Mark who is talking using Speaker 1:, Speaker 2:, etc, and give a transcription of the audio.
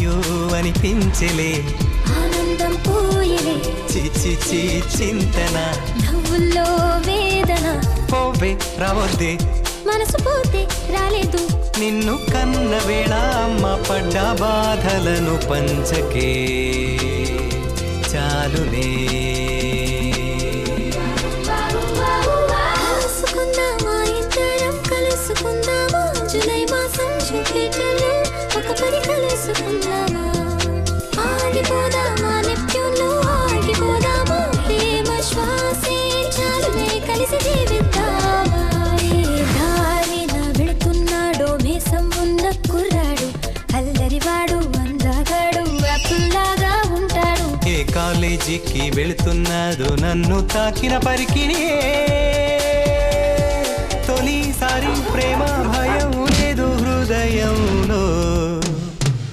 Speaker 1: అయ్యో అనిపించలే,
Speaker 2: ఆనందం పోయలే,
Speaker 1: చిచి చింతన,
Speaker 2: నవ్వుల్లో వేదన,
Speaker 1: పోవే రావద్దే,
Speaker 2: మనసు పోతే రాలేదు,
Speaker 1: నిన్ను కన్న వేళ అమ్మ పడ్డ బాధలను పంచకే చాలునే.
Speaker 2: కలుసుకుందామా ఇద్దరం కలుసుకుందామా, జూలై మాసం జూపిటర్లో ఒక పని కలుసుకుందామా, ఆగిపోదామా నెప్ట్యూన్లో ఆగిపోదామా, ప్రేమ శ్వాసే చాలునే కలిసి జీవిద్దామా. ఏ దారిన వెళుతున్నాడో మేసం ఉన్న కుర్రాడు, అల్లరివాడు అందగాడు అప్పుల్లాగా ఉంటాడు.
Speaker 1: ఏ కాలేజీకి వెళుతున్నాదో నన్ను తాకిన పరికిణి, తొలిసారి ప్రేమ భయం లేదు హృదయంలో.